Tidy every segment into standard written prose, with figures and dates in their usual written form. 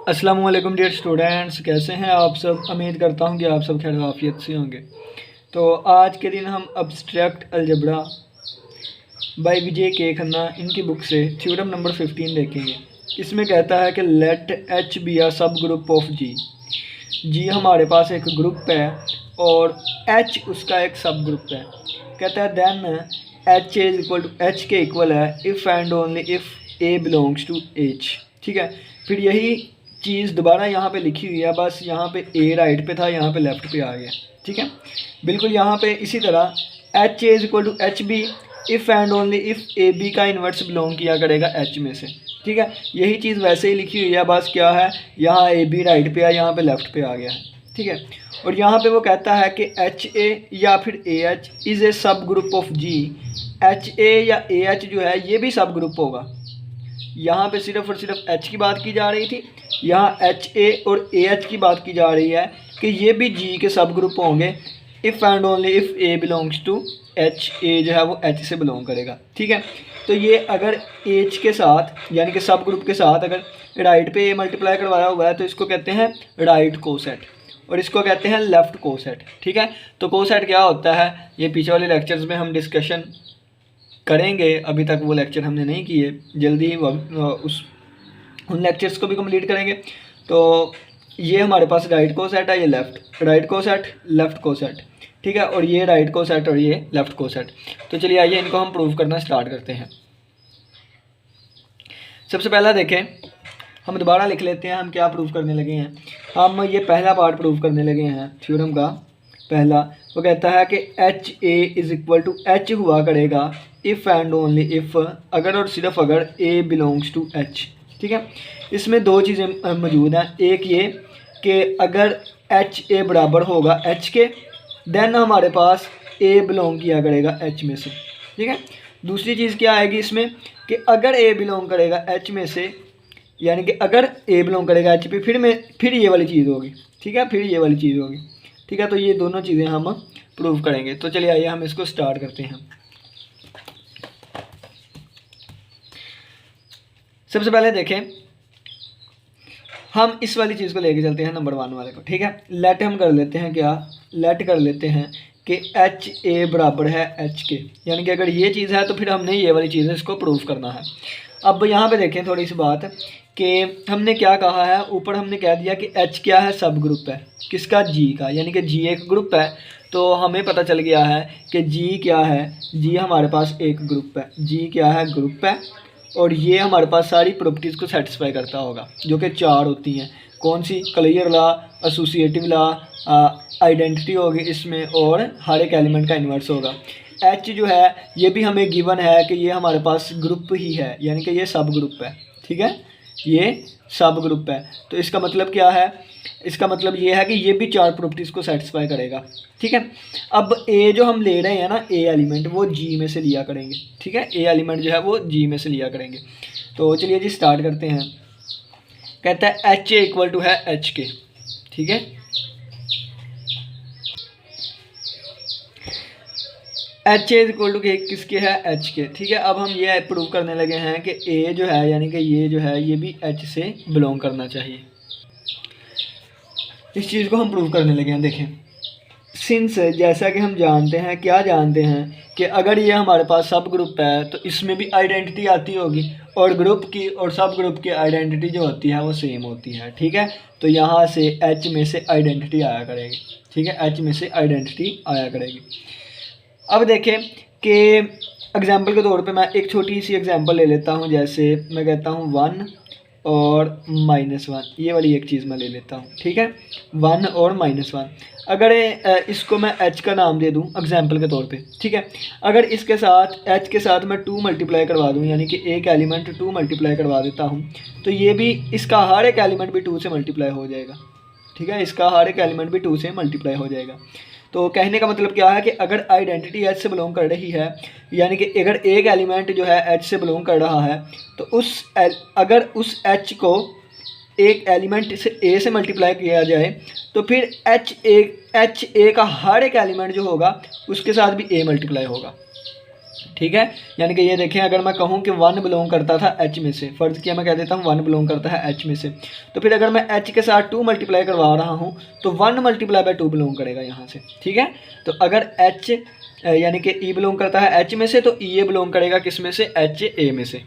अस्सलाम वालेकुम dear students, कैसे हैं आप सब। उम्मीद करता हूं कि आप सब खैर आफियत से होंगे। तो आज के दिन हम अब्स्ट्रैक्ट अलजबरा बाय विजय के खन्ना इनकी बुक से थ्योरम नंबर 15 देखेंगे। इसमें कहता है कि लेट एच बी आ सब ग्रुप ऑफ जी। जी हमारे पास एक ग्रुप है और एच उसका एक सब ग्रुप है। कहता है then H is equal to H के इक्वल है if and only if A belongs to H. ठीक है, फिर यही चीज़ दोबारा यहाँ पे लिखी हुई है, बस यहाँ पे ए राइट पे था, यहाँ पे लेफ़्ट पे आ गया। ठीक है, बिल्कुल यहाँ पे इसी तरह H A is equal to H B if and only if A B का इन्वर्स बिलोंग किया करेगा एच में से। ठीक है, यही चीज़ वैसे ही लिखी हुई है, बस क्या है यहाँ ए बी राइट पे है, यहाँ पे लेफ़्ट पे आ गया है। ठीक है, और यहाँ पे वो कहता है कि एच ए या फिर A H is a subgroup of G. H A या ए एच जो है ये भी सब ग्रुप होगा। यहाँ पे सिर्फ और सिर्फ एच की बात की जा रही थी, यहाँ एच ए और ए एच की बात की जा रही है कि ये भी जी के सब ग्रुप होंगे if and only if A belongs to H. A जो है वो एच से बिलोंग करेगा। ठीक है, तो ये अगर एच के साथ यानी कि सब ग्रुप के साथ अगर राइट पे ए मल्टीप्लाई करवाया हुआ है तो इसको कहते हैं राइट कोसेट और इसको कहते हैं लेफ़्ट कोसेट। ठीक है, तो कोसेट क्या होता है ये पीछे वाले लेक्चर्स में हम डिस्कशन करेंगे। अभी तक वो लेक्चर हमने नहीं किए, जल्दी ही उन लेक्चर्स को भी कंप्लीट करेंगे। तो ये हमारे पास राइट कोसेट है, ये left right coset left coset. ठीक है, और ये राइट कोसेट और ये लेफ़्ट कोसेट। तो चलिए आइए इनको हम प्रूव करना स्टार्ट करते हैं। सबसे पहला देखें, हम दोबारा लिख लेते हैं हम क्या प्रूव करने लगे हैं। हम ये पहला पार्ट प्रूव करने लगे हैं थ्योरम का पहला। वो कहता है कि H A is equal to H हुआ करेगा इफ़ एंड ओनली इफ़ अगर और सिर्फ अगर ए बिलोंग्स टू एच। ठीक है, इसमें दो चीज़ें मौजूद हैं। एक ये कि अगर एच ए बराबर होगा एच के देन हमारे पास ए बिलोंग किया करेगा एच में से। ठीक है, दूसरी चीज़ क्या आएगी इसमें कि अगर ए बिलोंग करेगा एच में से यानी कि अगर ए बिलोंग करेगा एच पे फिर ये वाली चीज़ होगी। ठीक है, फिर ये वाली चीज़ होगी। ठीक है, तो ये दोनों चीज़ें हम प्रूव करेंगे। तो चलिए आइए हम इसको स्टार्ट करते हैं। सबसे पहले देखें, हम इस वाली चीज़ को लेके चलते हैं नंबर 1 वाले को। ठीक है, लेट हम कर लेते हैं क्या, लेट कर लेते हैं कि एच ए बराबर है एच के, यानी कि अगर ये चीज़ है तो फिर हमने ये वाली चीज़ इसको प्रूव करना है। अब यहाँ पे देखें थोड़ी सी बात कि हमने क्या कहा है, ऊपर हमने कह दिया कि एच क्या है सब ग्रुप है किसका, जी का, यानी कि जी एक ग्रुप है। तो हमें पता चल गया है कि जी क्या है, जी हमारे पास एक ग्रुप है, जी क्या है ग्रुप है और ये हमारे पास सारी प्रॉपर्टीज़ को सेटिस्फाई करता होगा जो कि 4 होती हैं। कौन सी, closure law, associative law, identity होगी इसमें और हर एक एलिमेंट का इन्वर्स होगा। एच जो है ये भी हमें गिवन है कि ये हमारे पास ग्रुप ही है, यानी कि ये सब ग्रुप है। ठीक है, ये सब ग्रुप है। तो इसका मतलब क्या है, इसका मतलब ये है कि ये भी 4 प्रॉपर्टीज़ को सेटिस्फाई करेगा। ठीक है, अब ए जो हम ले रहे हैं ना, ए एलिमेंट वो जी में से लिया करेंगे। ठीक है, ए एलिमेंट जो है वो जी में से लिया करेंगे। तो चलिए जी स्टार्ट करते हैं। कहता है एच ए इक्वल टू है एच के। ठीक है, एच ए इक्वल टू किसके है, एच के। ठीक है, अब हम ये प्रूव करने लगे हैं कि ए जो है यानी कि ये जो है ये भी एच से बिलोंग करना चाहिए। इस चीज़ को हम प्रूव करने लगे हैं। देखें, सिंस जैसा कि हम जानते हैं, क्या जानते हैं कि अगर ये हमारे पास सब ग्रुप है तो इसमें भी आइडेंटिटी आती होगी और ग्रुप की और सब ग्रुप की आइडेंटिटी जो होती है वो सेम होती है। ठीक है, तो यहाँ से एच में से आइडेंटिटी आया करेगी। ठीक है, एच में से आइडेंटिटी आया करेगी। अब देखें कि एग्जाम्पल के तौर पे मैं एक छोटी सी एग्जाम्पल ले लेता हूँ। जैसे मैं कहता हूँ 1 और -1, ये वाली एक चीज़ मैं ले लेता हूँ। ठीक है, 1 और -1, अगर इसको मैं h का नाम दे दूँ एग्जाम्पल के तौर पे। ठीक है, अगर इसके साथ h के साथ मैं 2 मल्टीप्लाई करवा दूँ यानी कि एक एलिमेंट 2 मल्टीप्लाई करवा देता हूँ तो ये भी इसका हर एक एलिमेंट भी 2 से मल्टीप्लाई हो जाएगा। ठीक है, इसका हर एक एलिमेंट भी 2 से मल्टीप्लाई हो जाएगा। तो कहने का मतलब क्या है कि अगर आइडेंटिटी एच से बिलोंग कर रही है यानी कि अगर एक एलिमेंट जो है एच से बिलोंग कर रहा है तो अगर उस एच को एक एलिमेंट से ए से मल्टीप्लाई किया जाए तो फिर एच ए का हर एक एलिमेंट जो होगा उसके साथ भी ए मल्टीप्लाई होगा। ठीक है, यानी कि ये देखें, अगर मैं कहूँ कि 1 बिलोंग करता था H में से, फ़र्ज़ किया मैं कह देता हूँ 1 बिलोंग करता है H में से, तो फिर अगर मैं H के साथ 2 मल्टीप्लाई करवा रहा हूँ तो 1 मल्टीप्लाई बाय 2 बिलोंग करेगा यहाँ से। ठीक है, तो अगर H यानी कि E बिलोंग करता है H में से तो E ए बिलोंग करेगा किस में से, H ए में से।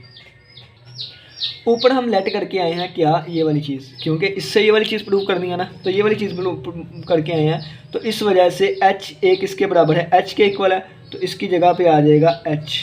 ऊपर हम लेट करके आए हैं क्या, ये वाली चीज़, क्योंकि इससे ये वाली चीज़ प्रूव करनी है ना, तो ये वाली चीज़ प्रूव करके आए हैं, तो इस वजह से H ए किसके बराबर है, H के इक्वल है, तो इसकी जगह पे आ जाएगा H।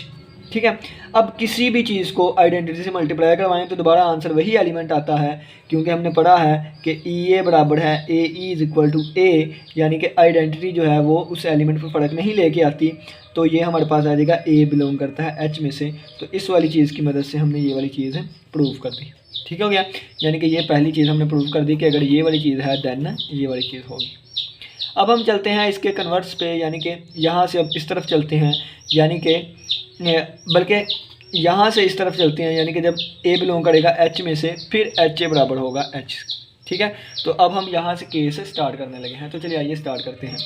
ठीक है, अब किसी भी चीज़ को आइडेंटिटी से मल्टीप्लाई करवाएं तो दोबारा आंसर वही एलिमेंट आता है, क्योंकि हमने पढ़ा है कि ई ए बराबर है ए ई इज़ इक्वल टू ए, यानी कि आइडेंटिटी जो है वो उस एलिमेंट पर फ़र्क नहीं लेके आती, तो ये हमारे पास आ जाएगा ए बिलोंग करता है H में से। तो इस वाली चीज़ की मदद से हमने ये वाली चीज़ प्रूव कर दी। ठीक हो गया, यानी कि ये पहली चीज़ हमने प्रूव कर दी कि अगर ये वाली चीज़ है देन ये वाली चीज़ होगी। अब हम चलते हैं इसके कन्वर्ट्स पे, यानी कि यहाँ से अब इस तरफ चलते हैं, यानी कि बल्कि यहाँ से इस तरफ चलते हैं, यानी कि जब ए बिलोंग करेगा H में से फिर H ए बराबर होगा H। ठीक है, तो अब हम यहाँ से के से स्टार्ट करने लगे हैं, तो चलिए आइए स्टार्ट करते हैं।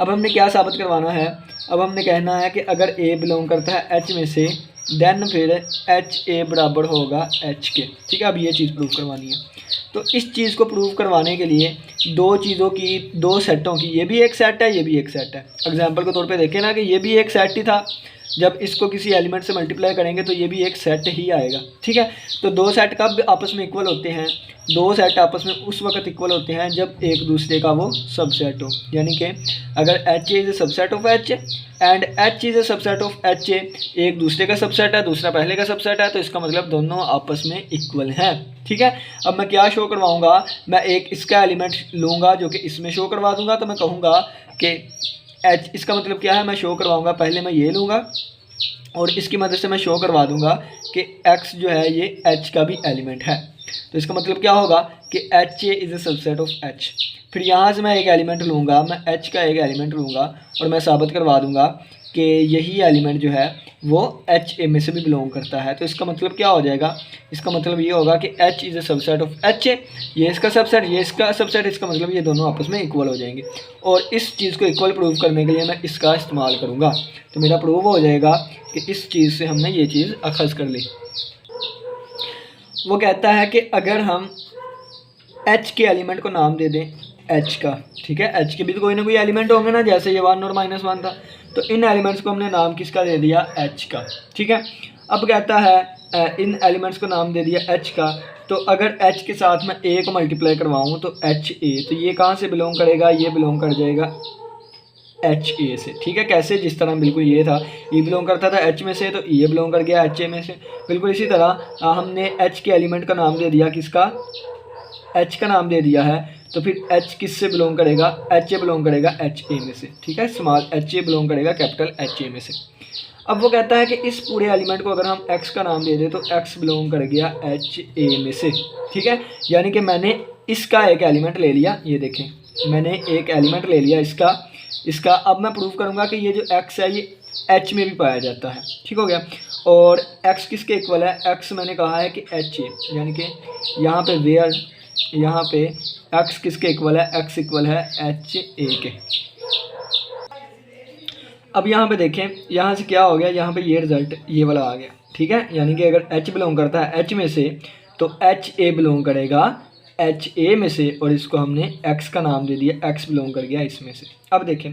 अब हमने क्या साबित करवाना है, अब हमने कहना है कि अगर ए बिलोंग करता है H में से देन फिर H ए बराबर होगा H के। ठीक है, अब ये चीज़ प्रूव करवानी है। तो इस चीज़ को प्रूव करवाने के लिए दो चीज़ों की, दो सेटों की, ये भी एक सेट है, ये भी एक सेट है। एग्जांपल के तौर पे देखें ना कि ये भी एक सेट ही था, जब इसको किसी एलिमेंट से मल्टीप्लाई करेंगे तो ये भी एक सेट ही आएगा। ठीक है, तो दो सेट कब आपस में इक्वल होते हैं, दो सेट आपस में उस वक्त इक्वल होते हैं जब एक दूसरे का वो सबसेट हो, यानी कि अगर H is a subset of H and H is a subset of H ए, एक दूसरे का सबसेट है, दूसरा पहले का सबसेट है, तो इसका मतलब दोनों आपस में इक्वल हैं। ठीक है, अब मैं क्या शो करवाऊंगा, मैं एक इसका एलिमेंट लूँगा जो कि इसमें शो करवा दूंगा, तो मैं कहूँगा कि H, इसका मतलब क्या है, मैं शो करवाऊँगा, पहले मैं ये लूँगा और इसकी मदद से मैं शो करवा दूंगा कि X जो है ये H का भी एलिमेंट है। तो इसका मतलब क्या होगा कि H A is a subset of H। फिर यहाँ से मैं एक एलिमेंट लूँगा, मैं H का एक एलिमेंट लूँगा और मैं साबित करवा दूँगा कि यही एलिमेंट जो है वो H ए में से भी बिलोंग करता है। तो इसका मतलब क्या हो जाएगा, इसका मतलब ये होगा कि H is a subset of H ए, ये इसका सबसेट, ये इसका सबसेट, इसका मतलब ये दोनों आपस में इक्वल हो जाएंगे। और इस चीज़ को इक्वल प्रूव करने के लिए मैं इसका इस्तेमाल करूँगा, तो मेरा प्रूव हो जाएगा कि इस चीज़ से हमने ये चीज़ अखज़ कर ली। वो कहता है कि अगर हम H के एलिमेंट को नाम दे दें H का, ठीक है, H के भी तो कोई ना कोई एलिमेंट होंगे ना, जैसे ये 1 और -1 था, तो इन एलिमेंट्स को हमने नाम किसका दे दिया, H का। ठीक है, अब कहता है इन एलिमेंट्स को नाम दे दिया H का, तो अगर H के साथ मैं A को मल्टीप्लाई करवाऊँ तो H ए, तो ये कहाँ से बिलोंग करेगा, ये बिलोंग कर जाएगा H ए से। ठीक है, कैसे, जिस तरह बिल्कुल ये था, E बिलोंग करता था H में से, तो E बिलोंग कर गया H ए में से। बिल्कुल इसी तरह हमने H के एलिमेंट का नाम दे दिया किसका, H का नाम दे दिया है, तो फिर H किस से बिलोंग करेगा, H ए बिलोंग करेगा H ए में से। ठीक है, स्मॉल H ए बिलोंग करेगा कैपिटल H ए में से। अब वो कहता है कि इस पूरे एलिमेंट को अगर हम X का नाम दे दें तो X बिलोंग कर गया H ए में से। ठीक है, यानी कि मैंने इसका एक एलिमेंट ले लिया, ये देखें मैंने एक एलिमेंट ले लिया इसका। अब मैं प्रूव करूँगा कि ये जो X है ये H में भी पाया जाता है। ठीक हो गया, और X किसके इक्वल है, X मैंने कहा है कि H ए, यानी कि यहाँ पे वेयर, यहाँ पे X किसके इक्वल है, X इक्वल है H ए के। अब यहाँ पे देखें, यहाँ से क्या हो गया, यहाँ पे ये रिज़ल्ट ये वाला आ गया। ठीक है, यानी कि अगर H बिलोंग करता है H में से तो H ए बिलोंग करेगा H ए में से, और इसको हमने X का नाम दे दिया, X बिलोंग कर गया इसमें से। अब देखें,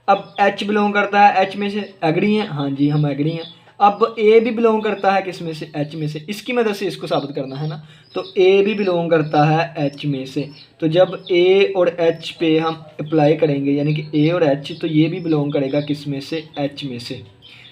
अब H बिलोंग करता है H में से, एग्री हैं, हाँ जी हम एग्री हैं। अब A भी बिलोंग करता है किस में से, H में से, इसकी मदद से इसको साबित करना है ना, तो A भी बिलोंग करता है H में से। तो जब A और H पे हम अप्लाई करेंगे, यानी कि A और H, तो ये भी बिलोंग करेगा किस में से, H में से।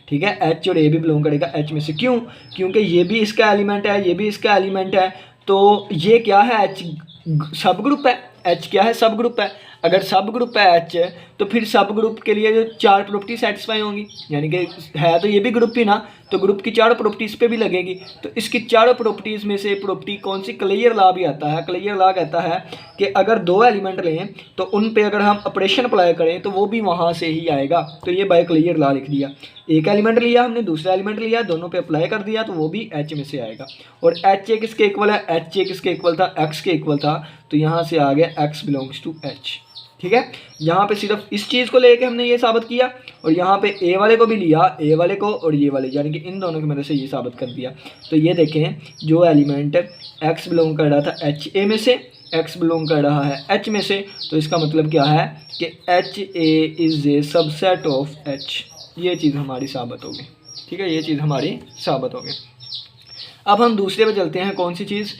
ठीक है, H और A भी बिलोंग करेगा H में से। क्यों, क्योंकि ये भी इसका एलिमेंट है, ये भी इसका एलिमेंट है, तो ये क्या है, H सब ग्रुप है, H क्या है, सब ग्रुप है। अगर सब ग्रुप है H तो फिर सब ग्रुप के लिए जो 4 प्रॉपर्टी सेटिस्फाई होंगी, यानी कि है तो ये भी ग्रुप ही ना, तो ग्रुप की 4 प्रॉपर्टीज़ पे भी लगेगी। तो इसकी 4 प्रॉपर्टीज़ में से प्रॉपर्टी कौन सी, क्लियर लॉ भी आता है। क्लियर लॉ कहता है कि अगर 2 एलिमेंट लें तो उन पे अगर हम ऑपरेशन अप्लाई करें तो वो भी वहाँ से ही आएगा। तो ये बाय क्लियर लॉ लिख दिया, एक एलिमेंट लिया हमने, दूसरा एलिमेंट लिया, दोनों पे अप्लाई कर दिया तो वो भी H में से आएगा। और H ए किसके इक्वल है, H ए किसके इक्वल था, X के इक्वल था, तो यहाँ से आ गया X बिलोंग्स टू H। ठीक है, यहाँ पे सिर्फ इस चीज़ को लेके हमने ये साबित किया और यहाँ पे ए वाले को भी लिया, ए वाले को और ये वाले, यानी कि इन दोनों की मदद से ये साबित कर दिया। तो ये देखें, जो एलिमेंट एक्स बिलोंग कर रहा था एच ए में से, एक्स बिलोंग कर रहा है एच में से, तो इसका मतलब क्या है कि H A is a subset of H. ये चीज़ हमारी साबित होगी। ठीक है, ये चीज़ हमारी साबित होगी। अब हम दूसरे पे चलते हैं। कौन सी चीज़?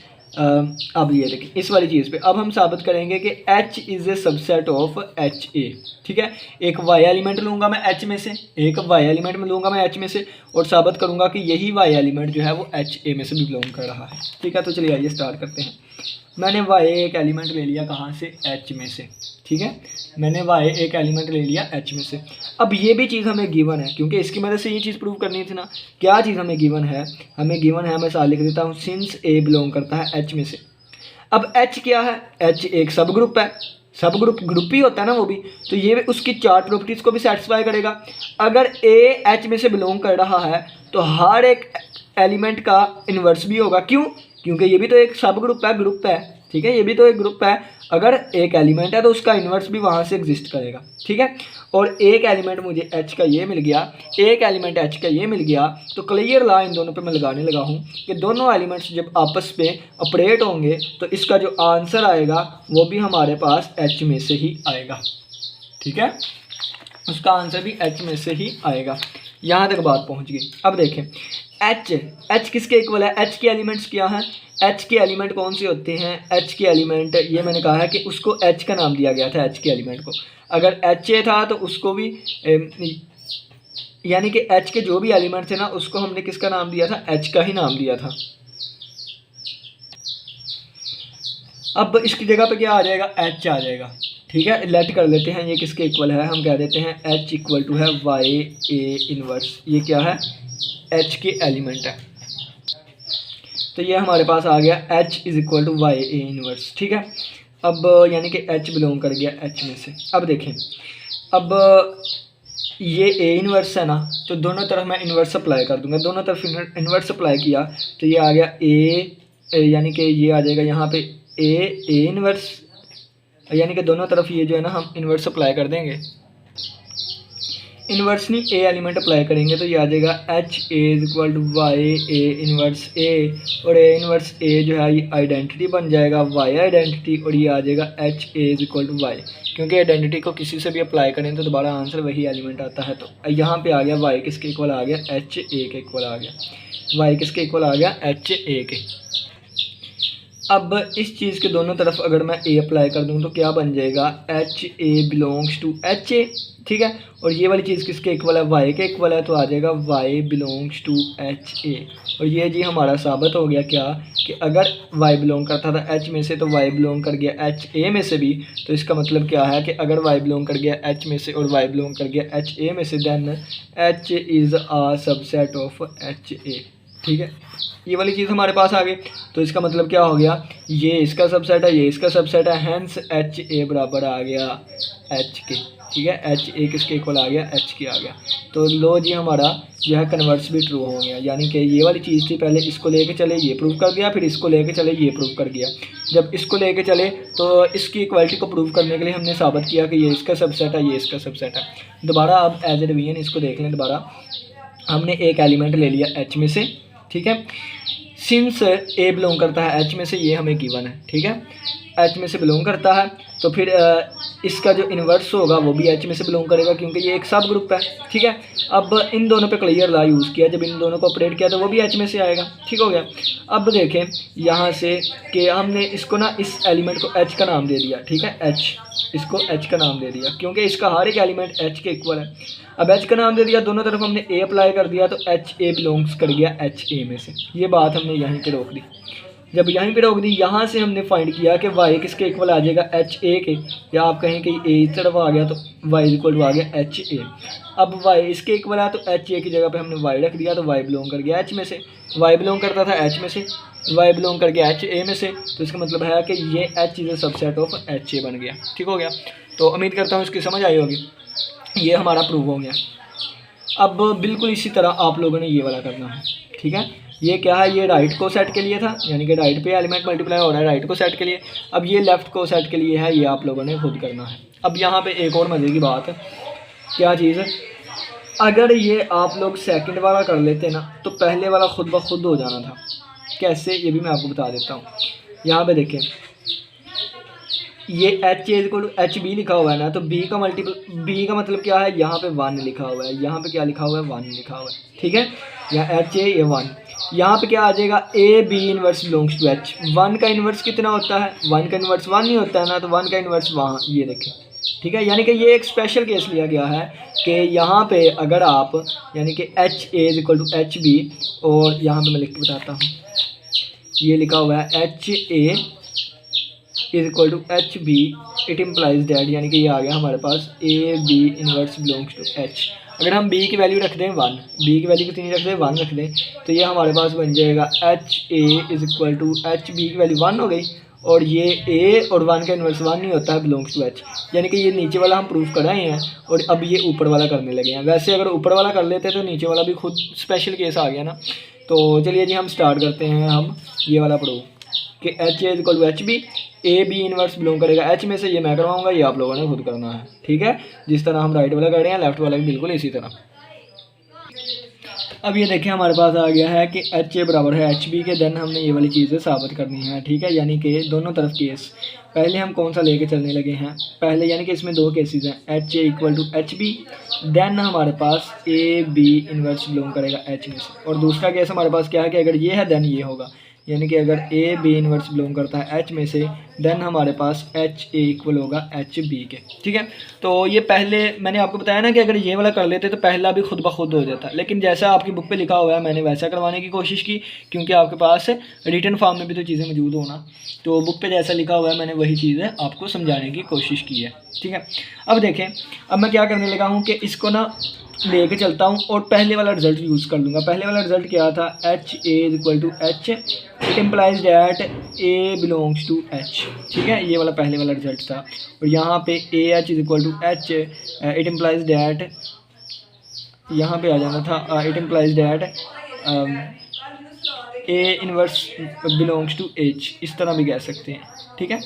अब ये देखिए, इस वाली चीज़ पे अब हम साबित करेंगे कि H is a subset of H A. ठीक है, एक y एलिमेंट लूँगा मैं H में से, एक y एलिमेंट में लूँगा मैं H में से और साबित करूँगा कि यही y एलिमेंट जो है वो H ए में से भी बिलोंग कर रहा है। ठीक है, तो चलिए आइए स्टार्ट करते हैं। मैंने y एक एलिमेंट ले लिया, कहाँ से? H में से। ठीक है, मैंने y एक एलिमेंट ले लिया H में से। अब ये भी चीज़ हमें गिवन है, क्योंकि इसकी मदद से ये चीज़ प्रूव करनी थी ना। क्या चीज़ हमें गिवन है? हमें गिवन है, मैं साथ लिख देता हूँ, सिंस A बिलोंग करता है H में से। अब H क्या है? H एक सब ग्रुप है, सब ग्रुप ही होता है ना वो भी, तो ये उसकी चार प्रॉपर्टीज़ को भी सेटिस्फाई करेगा। अगर A H में से बिलोंग कर रहा है तो हर एक एलिमेंट का इन्वर्स भी होगा। क्यों? क्योंकि ये भी तो एक सब ग्रुप है। ठीक है, ये भी तो एक ग्रुप है। अगर एक एलिमेंट है तो उसका इन्वर्स भी वहाँ से एग्जिस्ट करेगा। ठीक है, और एक एलिमेंट मुझे H का ये मिल गया, एक एलिमेंट H का ये मिल गया, तो क्लियर लॉ इन दोनों पे मैं लगाने लगा हूँ कि दोनों एलिमेंट्स जब आपस में ऑपरेट होंगे तो इसका जो आंसर आएगा वो भी हमारे पास H में से ही आएगा। ठीक है, उसका आंसर भी H में से ही आएगा। यहाँ तक बात पहुँच गई। अब देखें, H किसके इक्वल है? H के एलिमेंट्स क्या हैं? H के एलिमेंट कौन से होते हैं? H के एलिमेंट, ये मैंने कहा है कि उसको H का नाम दिया गया था। H के एलिमेंट को अगर HA था तो उसको भी यानी कि H के जो भी एलिमेंट थे ना उसको हमने किसका नाम दिया था? H का ही नाम दिया था। अब इसकी जगह पे क्या आ जाएगा? H आ जाएगा। ठीक है, लेट कर लेते हैं ये किसके इक्वल है। हम कह देते हैं H इक्वल टू है वाई ए इनवर्स। ये क्या है? H के एलिमेंट है। तो ये हमारे पास आ गया H is equal to Y A inverse. ठीक है, अब यानी कि H बिलोंग कर गया H में से। अब देखें, अब ये A इनवर्स है ना, तो दोनों तरफ मैं इनवर्स अप्लाई कर दूंगा। दोनों तरफ इनवर्स अप्लाई किया तो ये आ गया A, यानी कि ये आ जाएगा यहाँ पे A इनवर्स, यानी कि दोनों तरफ ये जो है ना हम इन्वर्स अप्लाई कर देंगे। इन्वर्स नहीं, ए एलिमेंट अप्लाई करेंगे तो ये आ जाएगा H A is equal to Y A inverse A, और A इन्वर्स A जो है ये आइडेंटिटी बन जाएगा Y आइडेंटिटी, और ये आ जाएगा H A is equal to Y. क्योंकि आइडेंटिटी को किसी से भी अप्लाई करें तो दोबारा आंसर वही एलिमेंट आता है। तो यहाँ पे आ गया Y किसके इक्वल आ गया? H A के इक्वल आ गया। Y किसके इक्वल आ गया? H A के। अब इस चीज़ के दोनों तरफ अगर मैं A अप्लाई कर दूँ तो क्या बन जाएगा? H A belongs to H A। ठीक है, और ये वाली चीज़ किसके इक्वल है? Y के इक्वल है, तो आ जाएगा Y belongs to H A। और ये जी हमारा साबित हो गया क्या कि अगर Y बिलोंग करता था H में से तो Y बिलोंग कर गया H A में से भी। तो इसका मतलब क्या है कि अगर Y बिलोंग कर गया H में से और Y बिलोंग कर गया H A में से, then H is a subset of H A। ठीक है, ये वाली चीज़ हमारे पास आ गई। तो इसका मतलब क्या हो गया? ये इसका सबसेट है, ये इसका सबसेट है, हैंस H A बराबर आ गया H के। ठीक है, H A किसके इक्वल आ गया? H के आ गया। तो लो जी हमारा जो है कन्वर्स भी ट्रू हो गया। यानी कि ये वाली चीज़ थी, पहले इसको लेके चले ये प्रूव कर दिया, फिर इसको लेके चले ये प्रूव कर दिया। जब इसको लेके चले तो इसकी इक्वालिटी को प्रूव करने के लिए हमने साबित किया कि ये इसका सबसेट है, ये इसका सबसेट है। दोबारा अब एज ए रिवीजन इसको देख लें। दोबारा हमने एक एलिमेंट ले लिया H में से। ठीक है, सिंस A बिलोंग करता है H में से, ये हमें गिवन है। ठीक है, H में से बिलोंग करता है तो फिर इसका जो इन्वर्स होगा वो भी H में से बिलोंग करेगा, क्योंकि ये एक सब ग्रुप है। ठीक है, अब इन दोनों पे क्लियर लॉ यूज़ किया, जब इन दोनों को ऑपरेट किया तो वो भी H में से आएगा। ठीक हो गया। अब देखें यहाँ से कि हमने इसको ना इस एलिमेंट को H का नाम दे दिया। ठीक है, H, इसको H का नाम दे दिया क्योंकि इसका हर एक एलिमेंट H के इक्वल है। अब H का नाम दे दिया, दोनों तरफ हमने A अप्लाई कर दिया तो H A बिलोंग्स कर गया H A में से। ये बात हमने यहीं पे रोक दी। जब यहीं पे रोक दी, यहाँ से हमने फाइंड किया कि Y किसके इक्वल आ जाएगा? H A के, या आप कहें कि A इस तरफ आ गया तो Y इक्वल टू आ गया H A। अब Y इसके इक्वल है तो H A की जगह पे हमने Y रख दिया तो Y बिलोंग कर गया H में से। Y बिलोंग करता था H में से, Y बिलोंग कर गया H A में से, तो इसका मतलब है कि ये H is a subset of H A बन गया। ठीक हो गया। तो उम्मीद करता हूँ इसकी समझ आई होगी। ये हमारा प्रूव हो गया। अब बिल्कुल इसी तरह आप लोगों ने ये वाला करना है। ठीक है, ये क्या है, ये राइट को सेट के लिए था, यानी कि राइट पे एलिमेंट मल्टीप्लाई हो रहा है राइट को सेट के लिए। अब ये लेफ़्ट को सेट के लिए है, ये आप लोगों ने खुद करना है। अब यहाँ पे एक और मज़े की बात है, क्या चीज़ है, अगर ये आप लोग सेकंड वाला कर लेते ना तो पहले वाला खुद ब खुद हो जाना था। कैसे, ये भी मैं आपको बता देता हूँ। यहाँ पे देखें, ये H is equal to H B लिखा हुआ है ना, तो बी का मल्टीपल, बी का मतलब क्या है, यहाँ पे 1 लिखा हुआ है, यहाँ पे क्या लिखा हुआ है, 1 लिखा हुआ है, ठीक है। यहाँ एच ए, ये 1, यहाँ पे क्या आ जाएगा, A B inverse belongs to H. 1 का इन्वर्स कितना होता है, 1 का इन्वर्स 1 नहीं होता है ना, तो 1 का इन्वर्स वहाँ, ये देखें, ठीक है। यानी कि ये एक स्पेशल केस लिया गया है कि यहाँ पे अगर आप, यानी कि H A is equal to H B, और यहाँ पे मैं लिख के बताता हूँ, ये लिखा हुआ है H A is equal to H B, it implies that, यानी कि ये आ गया हमारे पास A B inverse belongs to H. अगर हम b की वैल्यू रख दें 1, b की वैल्यू कितनी रख दें, 1 रख दें, तो ये हमारे पास बन जाएगा H A is equal to H B की वैल्यू 1 हो गई, और ये a और 1 का इन्वर्स 1 नहीं होता है, बिलोंग्स टू h। यानी कि ये नीचे वाला हम प्रूफ कराए हैं और अब ये ऊपर वाला करने लगे हैं। वैसे अगर ऊपर वाला कर लेते तो नीचे वाला भी खुद स्पेशल केस आ गया ना। तो चलिए जी हम स्टार्ट करते हैं हम ये वाला प्रूफ कि H A is equal to H B, A B inverse belong करेगा एच में से, ये मैं करवाऊंगा, ये आप लोगों ने खुद करना है, ठीक है। जिस तरह हम राइट वाला कर रहे हैं, लेफ्ट वाला भी बिल्कुल इसी तरह। अब ये देखें हमारे पास आ गया है कि एच ए बराबर है एच बी के, देन हमने ये वाली चीज़ें साबित करनी है, ठीक है। यानी कि दोनों तरफ केस, पहले हम कौन सा लेके चलने लगे हैं, पहले यानी कि इसमें 2 केसेस हैं, H A equal to H B, then हमारे पास ए बी इन्वर्स बिलोंग करेगा एच में से, और दूसरा केस हमारे पास क्या है कि अगर ये है देन ये होगा, यानी कि अगर ए बी इन्वर्स बिलोंग करता है एच में से, देन हमारे पास एच ए इक्वल होगा एच बी के, ठीक है। तो ये पहले मैंने आपको बताया ना कि अगर ये वाला कर लेते तो पहला भी खुद ब खुद हो जाता, लेकिन जैसा आपकी बुक पे लिखा हुआ है मैंने वैसा करवाने की कोशिश की, क्योंकि आपके पास रिटन फॉर्म में भी तो चीज़ें मौजूद होना, तो बुक पे जैसा लिखा हुआ है मैंने वही चीज़ें आपको समझाने की कोशिश की है, ठीक है। अब देखें, अब मैं क्या करने लगा हूँ कि इसको ना लेके चलता हूँ और पहले वाला रिजल्ट यूज़ कर लूँगा। पहले वाला रिजल्ट क्या था, H A is equal to H, it implies that A belongs to H, ठीक है। ये वाला पहले वाला रिजल्ट था, और यहाँ पे A H is equal to H, it implies that, यहाँ पे आ जाना था, it implies that A inverse belongs to H, इस तरह भी कह सकते हैं, ठीक है।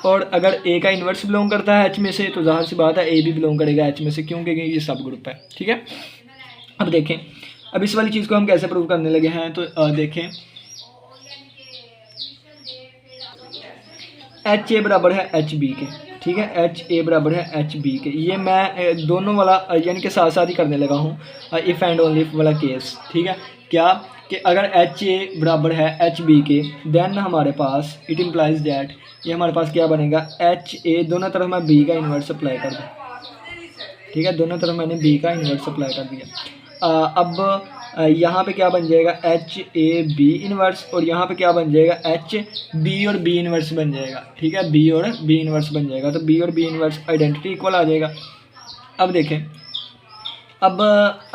और अगर ए का इन्वर्स बिलोंग करता है एच में से, तो ज़ाहिर सी बात है ए भी बिलोंग करेगा एच में से, क्योंकि ये सब ग्रुप है, ठीक है। अब देखें, अब इस वाली चीज़ को हम कैसे प्रूव करने लगे हैं, तो देखें, एच ए बराबर है एच बी के, ठीक है, एच ए बराबर है एच बी के, ये मैं दोनों वाला यानी कि साथ साथ ही करने लगा हूँ, इफ़ एंड ओनली इफ वाला केस, ठीक है। क्या कि अगर एच ए बराबर है एच बी के, देन हमारे पास इट इम्प्लाइज दैट, ये हमारे पास क्या बनेगा, एच ए, दोनों तरफ मैं बी का इन्वर्स अप्लाई कर दूँ, ठीक है, दोनों तरफ मैंने बी का इन्वर्स अप्लाई कर दिया। अब यहाँ पे क्या बन जाएगा, एच ए बी इन्वर्स, और यहाँ पे क्या बन जाएगा, एच बी और बी इन्वर्स बन जाएगा, ठीक है, बी और बी इन्वर्स बन जाएगा, तो बी और बी इन्वर्स आइडेंटिटी इक्वल आ जाएगा। अब देखें, अब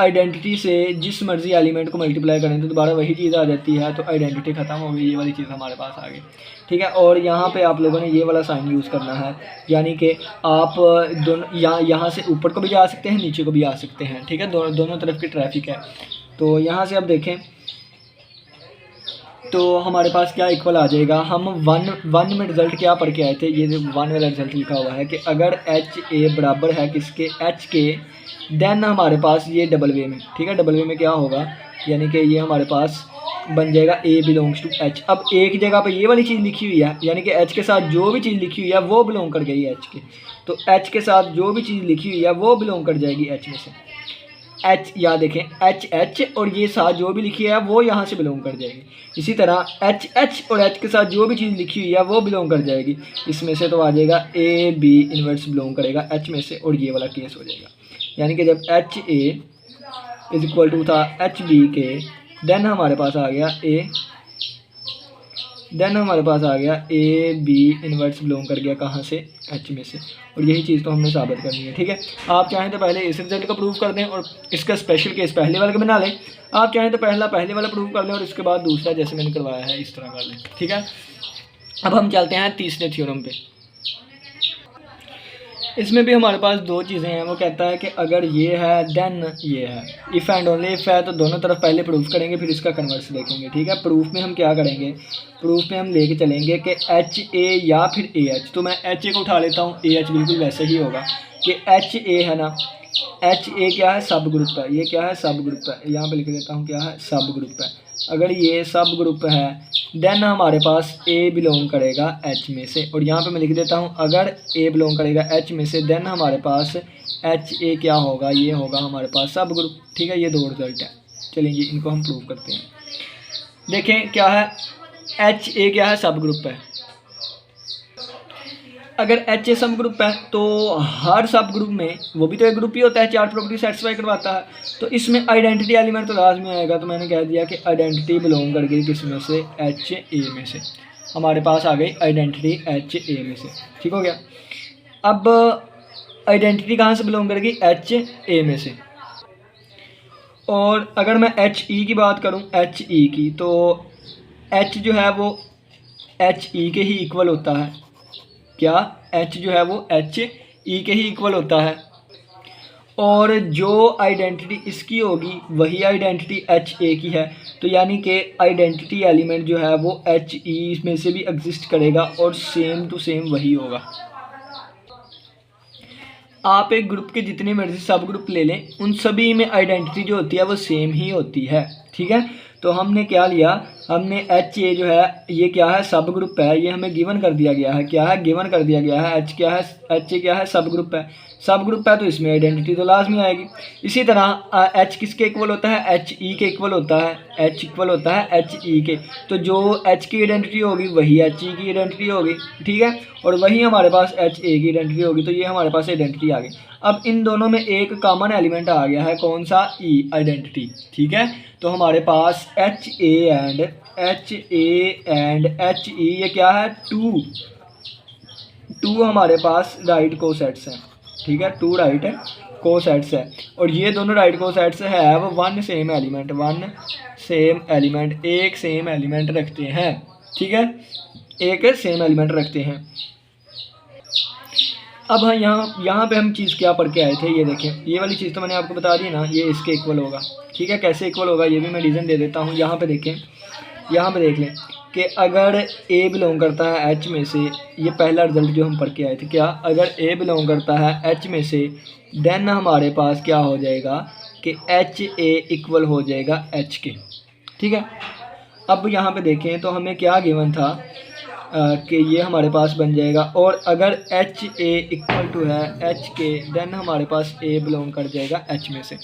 आइडेंटिटी से जिस मर्जी एलिमेंट को मल्टीप्लाई करें तो दोबारा वही चीज़ आ जाती है, तो आइडेंटिटी ख़त्म हो गई, ये वाली चीज़ हमारे पास आ गई, ठीक है। और यहाँ पे आप लोगों ने ये वाला साइन यूज़ करना है, यानी कि आप दोनों यहाँ से ऊपर को भी जा सकते हैं, नीचे को भी आ सकते हैं, ठीक है, दोनों तरफ की ट्रैफिक है। तो यहाँ से आप देखें तो हमारे पास क्या इक्वल आ जाएगा, हम वन में रिज़ल्ट क्या पढ़ के आए थे, ये 1 वाला रिज़ल्ट लिखा हुआ है कि अगर एच ए बराबर है किसके, एच के, देन हमारे पास ये डबल वे में, ठीक है, डबल वे में क्या होगा, यानी कि ये हमारे पास बन जाएगा ए बिलोंग्स टू एच। अब एक जगह पे ये वाली चीज़ लिखी हुई है, यानी कि एच के साथ जो भी चीज़ लिखी हुई है वो बिलोंग कर गई एच के, तो एच के साथ जो भी चीज़ लिखी हुई है वो बिलोंग कर जाएगी एच में से। एच, या देखें एच एच और ये साथ जो भी लिखी है वो यहाँ से बिलोंग कर जाएगी। इसी तरह एच एच और एच के साथ जो भी चीज़ लिखी हुई है वो बिलोंग कर जाएगी, इसमें से तो आ जाएगा ए बी इन्वर्स बिलोंग करेगा एच में से, और ये वाला केस हो जाएगा। यानी कि जब H A is equal to था एच बी के, देन हमारे पास आ गया ए बी इन्वर्स बिलोंग कर गया कहाँ से, एच में से, और यही चीज़ तो हमने साबित करनी है, ठीक है। आप चाहें तो पहले इस रिजल्ट का प्रूव कर दें और इसका स्पेशल केस पहले वाले का बना लें, आप चाहें तो पहले वाला प्रूव कर लें और इसके बाद दूसरा जैसे मैंने करवाया है इस तरह कर लें, ठीक है। अब हम चलते हैं तीसरे थ्योरम पे। इसमें भी हमारे पास दो चीज़ें हैं। वो कहता है कि अगर ये है देन ये है, इफ़ एंड ओनली इफ़ है तो दोनों तरफ पहले प्रूफ करेंगे फिर इसका कन्वर्स देखेंगे। ठीक है, प्रूफ में हम क्या करेंगे, प्रूफ में हम लेके चलेंगे कि एच ए या फिर ए एच। तो मैं एच ए को उठा लेता हूँ, ए एच बिल्कुल वैसे ही होगा कि एच ए है ना, एच ए क्या है, सब ग्रुप है। ये क्या है, सब ग्रुप है। यहाँ पे लिख देता हूँ क्या है, सब ग्रुप है। अगर ये सब ग्रुप है देन हमारे पास ए बिलोंग करेगा एच में से। और यहाँ पे मैं लिख देता हूँ अगर ए बिलोंग करेगा एच में से देन हमारे पास एच ए क्या होगा, ये होगा हमारे पास सब ग्रुप। ठीक है, ये दो रिजल्ट है। चलिए इनको हम प्रूव करते हैं। देखें क्या है, एच ए क्या है, सब ग्रुप है। अगर एच ए सब ग्रुप है तो हर सब ग्रुप में वो भी तो एक ग्रुप ही होता है, चार प्रॉपर्टी सेटिस्फाई करवाता है। तो इसमें आइडेंटिटी एलिमेंट तो लाजमी आएगा। तो मैंने कह दिया कि आइडेंटिटी बिलोंग कर गई किस में से, एच ए में से। हमारे पास आ गई आइडेंटिटी एच ए में से। ठीक हो गया। अब आइडेंटिटी कहाँ से बिलोंग करेगी, एच ए में से। और अगर मैं एच ई की बात करूँ, एच ई की, तो एच जो है वो एच ई के ही इक्वल होता है। क्या, एच जो है वो एच ई के ही इक्वल होता है। और जो आइडेंटिटी इसकी होगी वही आइडेंटिटी एच ए की है। तो यानी कि आइडेंटिटी एलिमेंट जो है वो एच ई में से भी एग्जिस्ट करेगा और सेम टू सेम वही होगा। आप एक ग्रुप के जितने मर्जी सब ग्रुप ले लें, उन सभी में आइडेंटिटी जो होती है वो सेम ही होती है। ठीक है, तो हमने क्या लिया, हमने एच ए जो है ये क्या है, सब ग्रुप है। ये हमें गिवन कर दिया गया है। क्या है, गिवन कर दिया गया है। एच क्या है, एच ए क्या है, सब ग्रुप है। सब ग्रुप है तो इसमें आइडेंटिटी तो लाजमी आएगी। इसी तरह एच किसके इक्वल होता है, एच ई के इक्वल होता है। एच इक्वल होता है एच ई के। तो जो एच की आइडेंटिटी होगी वही एच ई की आइडेंटिटी होगी। ठीक है, और वही हमारे पास एच ए की आइडेंटिटी होगी। तो ये हमारे पास आइडेंटिटी आ गई। अब इन दोनों में एक कॉमन एलिमेंट आ गया है, कौन सा, ई, आइडेंटिटी। ठीक है, तो हमारे पास H A and H E ये क्या है, टू हमारे पास राइट को सेट्स हैं। ठीक है, टू राइट को सेट्स है। और ये दोनों राइट को सेट्स है वो वन सेम एलिमेंट, एक सेम एलिमेंट रखते हैं। ठीक है, एक सेम एलिमेंट रखते हैं। अब हाँ, यहाँ पे हम चीज़ क्या पढ़ के आए थे, ये देखें। ये वाली चीज़ तो मैंने आपको बता दी ना, ये इसके इक्वल होगा। ठीक है, कैसे इक्वल होगा ये भी मैं रीज़न दे देता हूँ। यहाँ पे देखें, यहाँ पे देख लें कि अगर ए बिलोंग करता है एच में से, ये पहला रिजल्ट जो हम पढ़ के आए थे, क्या, अगर ए बिलोंग करता है एच में से देन हमारे पास क्या हो जाएगा कि एच ए इक्वल हो जाएगा एच के। ठीक है, अब यहाँ पे देखें तो हमें क्या गिवन था कि ये हमारे पास बन जाएगा। और अगर एच ए इक्वल टू है एच के देन हमारे पास ए बिलोंग कर जाएगा एच में से।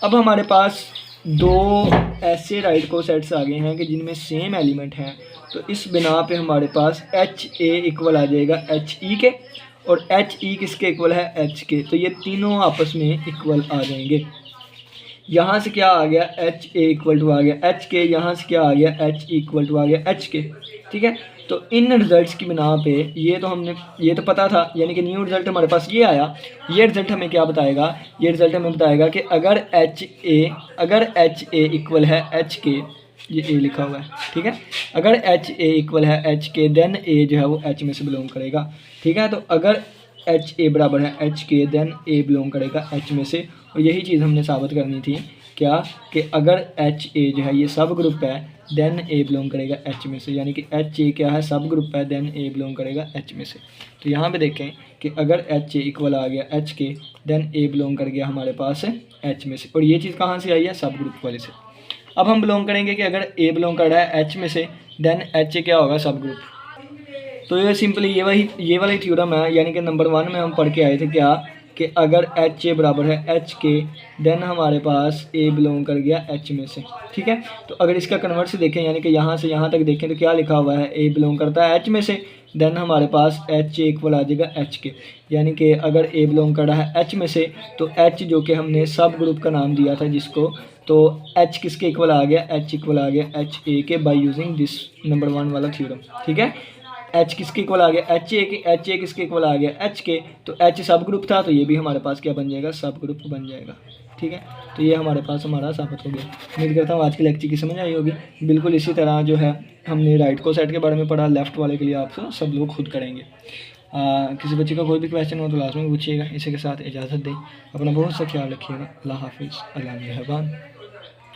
अब हमारे पास दो ऐसे राइट को सेट्स आ गए हैं कि जिनमें सेम एलिमेंट हैं। तो इस बिना पे हमारे पास एच ए इक्वल आ जाएगा एच ई के, और एच ई किसके इक्वल है, एच के। तो ये तीनों आपस में इक्वल आ जाएंगे। यहाँ से क्या आ गया, एच ए इक्वल टू आ गया एच के, यहाँ से क्या आ गया, एच इक्वल टू आ गया एच के। ठीक है, तो इन रिजल्ट्स की बिना पे ये तो पता था, यानी कि न्यू रिजल्ट हमारे पास ये आया। ये रिजल्ट हमें क्या बताएगा, ये रिजल्ट हमें बताएगा कि अगर एच ए इक्वल है एच के, ये ए लिखा हुआ है। ठीक है, अगर एच ए इक्वल है एच के देन ए जो है वो एच में से बिलोंग करेगा। ठीक है, तो अगर एच ए बराबर है एच के देन ए बिलोंग करेगा एच में से। और यही चीज़ हमने साबित करनी थी, क्या, कि अगर एच ए जो है ये सब ग्रुप है देन ए बिलोंग करेगा एच में से। यानी कि एच ए क्या है, सब ग्रुप है देन ए बिलोंग करेगा एच में से। तो यहाँ पे देखें कि अगर एच ए इक्वल आ गया एच के देन ए बिलोंग कर गया हमारे पास एच में से। और ये चीज़ कहाँ से आई है, सब ग्रुप वाले से। अब हम बिलोंग करेंगे कि अगर ए बिलोंग कर रहा है एच में से देन एच ए क्या होगा, सब ग्रुप। तो ये सिंपली ये वाली थ्योरम है, यानी कि नंबर 1 में हम पढ़ के आए थे क्या, कि अगर एच ए बराबर है एच के देन हमारे पास ए बिलोंग कर गया एच में से। ठीक है, तो अगर इसका कन्वर्ट से देखें, यानी कि यहाँ से यहाँ तक देखें तो क्या लिखा हुआ है, ए बिलोंग करता है एच में से देन हमारे पास एच ए इक्वल आ जाएगा एच के। यानी कि अगर ए बिलोंग कर रहा है एच में से तो एच जो कि हमने सब ग्रुप का नाम दिया था जिसको, तो एच किसके इक्वल आ गया, एच इक्वल आ गया एच ए के बाय यूजिंग दिस नंबर 1 वाला थ्योरम। ठीक है, एच किसके इक्वल आ गया, एच ए किसके इक्वल आ गया, एच के। तो एच सब ग्रुप था तो ये भी हमारे पास क्या बन जाएगा, सब ग्रुप बन जाएगा। ठीक है, तो ये हमारे पास हमारा साबित हो गया। उम्मीद करता हूँ आज की लेक्चर की समझ आई होगी। बिल्कुल इसी तरह जो है हमने राइट को सेट के बारे में पढ़ा, लेफ्ट वाले के लिए आप सब लोग खुद करेंगे। किसी बच्चे का कोई भी क्वेश्चन हो तो लास्ट में पूछिएगा। इसी के साथ इजाज़त दें, अपना बहुत सा ख्याल रखिएगा। अल्लाह हाफिज़, अल्लाह मेहरबान।